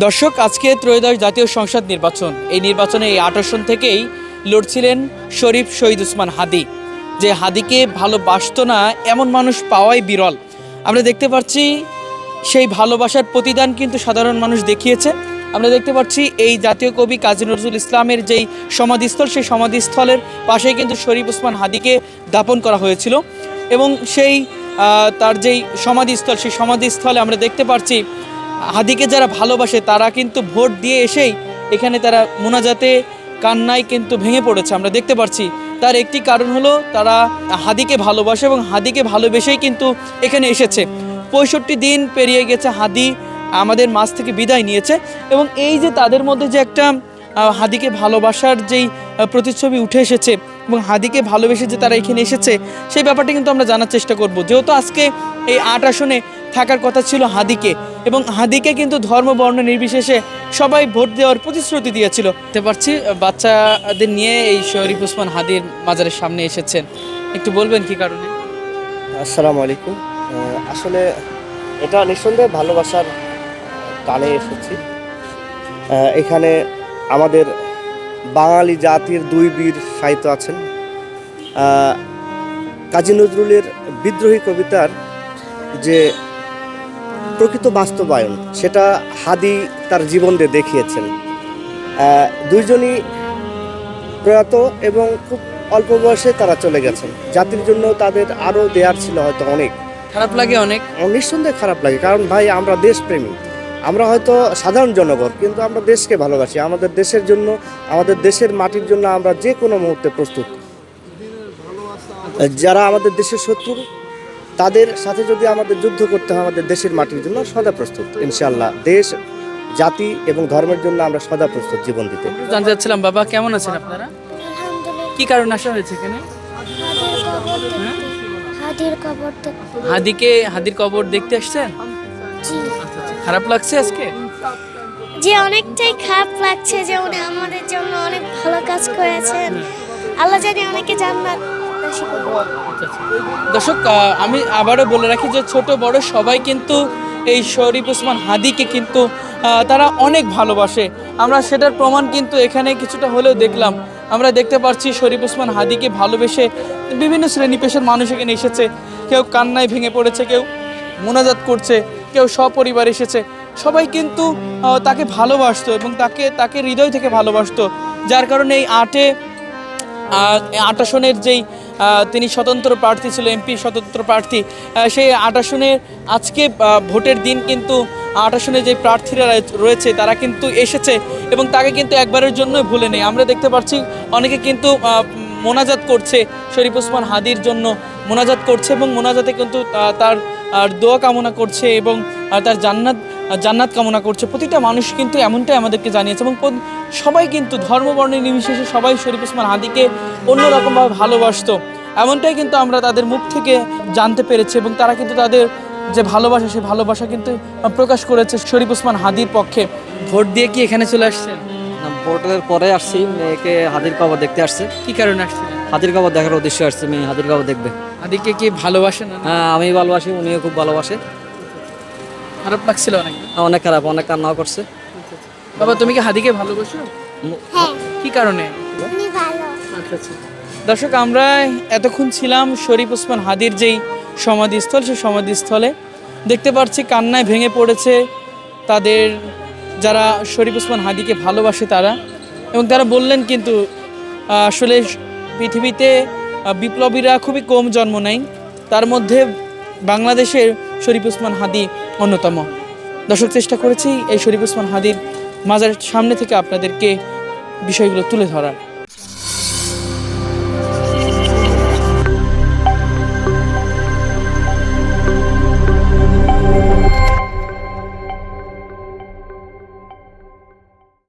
দর্শক, আজকে ত্রয়োদশ জাতীয় সংসদ নির্বাচন। এই নির্বাচনে এই ৮ আসন থেকেই লড়ছিলেন শরীফ শহীদ ওসমান হাদী। যে হাদীকে ভালোবাসতো না এমন মানুষ পাওয়াই বিরল। আমরা দেখতে পাচ্ছি সেই ভালোবাসার প্রতিদান কিন্তু সাধারণ মানুষ দেখিয়েছে। আমরা দেখতে পাচ্ছি এই জাতীয় কবি কাজী নজরুল ইসলামের যেই সমাধিস্থল, সেই সমাধিস্থলের পাশেই কিন্তু শরীফ ওসমান হাদীকে দাপন করা হয়েছিল এবং সেই তার যেই সমাধিস্থল, সেই সমাধিস্থলে আমরা দেখতে পাচ্ছি হাদীকে যারা ভালোবাসে তারা কিন্তু ভোট দিয়ে এসেই এখানে তারা মোনাজাতে কান্নায় কিন্তু ভেঙে পড়েছে। আমরা দেখতে পাচ্ছি তার একটি কারণ হলো তারা হাদীকে ভালোবাসে এবং হাদীকে ভালোবেসেই কিন্তু এখানে এসেছে। ৬৫ দিন পেরিয়ে গেছে, হাদী আমাদের মাঝ থেকে বিদায় নিয়েছে এবং এই যে তাদের মধ্যে যে একটা হাদীকে ভালোবাসার যেই প্রতিচ্ছবি উঠে এসেছে এবং হাদীকে ভালোবেসে যে তারা এখানে এসেছে, সেই ব্যাপারটা কিন্তু আমরা জানার চেষ্টা করব। যেহেতু আজকে এই ৮ আসনে থাকার কথা ছিল হাদীকে, এবং হাদীকে কিন্তু ধর্ম বর্ণ নির্বিশেষে সবাই ভোট দেওয়ার প্রতিশ্রুতি দিয়েছিল। দেখতে পাচ্ছি বাচ্চাদের নিয়ে এই শরীফ ওসমান হাদীর মাজারের সামনে এসেছেন, একটু বলবেন কি কারণে? আসসালামু আলাইকুম। আসলে এটা নিঃসন্দেহে ভালোবাসার টানে এসেছি। এখানে আমাদের বাঙালি জাতির দুই বীর সাহিত্য আছেন। কাজী নজরুলের বিদ্রোহী কবিতার যে প্রকৃত বাস্তবায়ন, সেটা হাদী তার জীবন দিয়ে দেখিয়েছেন। দুইজনই প্রয়াত এবং খুব অল্প বয়সে তারা চলে গেছেন। জাতির জন্য তাদের আরও দেয়ার ছিল হয়তো অনেক। খারাপ লাগে অনেক, নিঃসন্দেহে খারাপ লাগে, কারণ ভাই আমরা দেশপ্রেমী, আমরা হয়তো সাধারণ জনগণ, কিন্তু আমরা দেশকে ভালোবাসি। আমাদের দেশের জন্য, আমাদের দেশের মাটির জন্য আমরা যে কোনো মুহূর্তে প্রস্তুত। যারা আমাদের দেশের শত্রু, তাদের সাথে যদি আমাদের যুদ্ধ করতে হয় আমাদের দেশের মাটির জন্য, সদা প্রস্তুত। ইনশাআল্লাহ দেশ, জাতি এবং ধর্মের জন্য আমরা সদা প্রস্তুত জীবন দিতে। জানতে চাচ্ছিলাম, বাবা কেমন আছেন আপনারা? কি কারণে আসা হয়েছে এখানে? হাদীর কবর দেখতে আসছেন? খারাপ লাগছে আজকে? যে অনেকটাই খারাপ লাগছে, যে উনি আমাদের জন্য অনেক ভালো কাজ করেছেন। আল্লাহ জানি অনেকে জান্নাত নসিব করুন। দর্শক, আমি আবারও বলে রাখি যে ছোট বড় সবাই কিন্তু এই শরীফ ওসমান হাদীকে কিন্তু তারা অনেক ভালোবাসে। আমরা সেটার প্রমাণ কিন্তু এখানে কিছুটা হলেও দেখলাম। আমরা দেখতে পাচ্ছি শরীফ ওসমান হাদীকে ভালোবেসে বিভিন্ন শ্রেণী পেশার মানুষ এখানে এসেছে। কেউ কান্নায় ভেঙে পড়েছে, কেউ মোনাজাত করছে, কেউ সপরিবার এসেছে। সবাই কিন্তু তাকে ভালোবাসতো এবং তাকে হৃদয় থেকে ভালোবাসতো। যার কারণে এই ৮ আসনের যেই তিনি স্বতন্ত্র প্রার্থী ছিল, এমপি স্বতন্ত্র প্রার্থী, সেই ৮ আসনের আজকে ভোটের দিন কিন্তু ৮ আসনে যে প্রার্থীরা রয়েছে তারা কিন্তু এসেছে এবং তাকে কিন্তু একবারের জন্যই ভুলে নেই। আমরা দেখতে পাচ্ছি অনেকে কিন্তু মোনাজাত করছে, শরীফ ওসমান হাদীর জন্য মোনাজাত করছে এবং মোনাজাতে কিন্তু তার দোয়া কামনা করছে এবং তার জান্নাত কামনা করছে। প্রতিটা মানুষ কিন্তু এমনটাই আমাদেরকে জানিয়েছে এবং সবাই কিন্তু ধর্ম বর্ণ নির্বিশেষে সবাই শরীফ ওসমান হাদীকে অন্যরকমভাবে ভালোবাসতো। এমনটাই কিন্তু আমরা তাদের মুখ থেকে জানতে পেরেছি এবং তারা কিন্তু তাদের যে ভালোবাসা, সেই ভালোবাসা কিন্তু প্রকাশ করেছে শরীফ ওসমান হাদীর পক্ষে। ভোট দিয়ে কি এখানে চলে আসছেন? ভোটের পরে আসছি, মেয়েকে হাদীর কবর দেখতে আসছে। কি কারণে আসছেন? হাদীর কবর দেখার উদ্দেশ্যে আসছে, মেয়ে হাদীর কবর দেখবে। হাদীকে কি ভালোবাসেন? হ্যাঁ, আমি ভালোবাসি, উনিও খুব ভালোবাসে। খারাপ লাগছিল অনেক? অনেক খারাপ, অনেক কান্নাও করছে। বাবা, তুমি কি হাদীকে ভালোবাসো? হ্যাঁ, কি কারণে? উনি ভালো। আচ্ছা। দর্শক, আমরা এতক্ষণ ছিলাম শরীফ ওসমান হাদীর যেই সমাধিস্থল, সেই সমাধিস্থলে দেখতে পাচ্ছি কান্নায় ভেঙে পড়েছে তাদের যারা শরীফ ওসমান হাদীকে ভালোবাসে তারা, এবং তারা বললেন কিন্তু আসলে পৃথিবীতে বিপ্লবীরা খুবই কম জন্ম নেয়, তার মধ্যে বাংলাদেশের শরীফ ওসমান হাদী অন্যতম। দর্শক, চেষ্টা করেছি এই শরীফ ওসমান হাদীর মাজারের সামনে থেকে আপনাদেরকে বিষয়গুলো তুলে ধরার।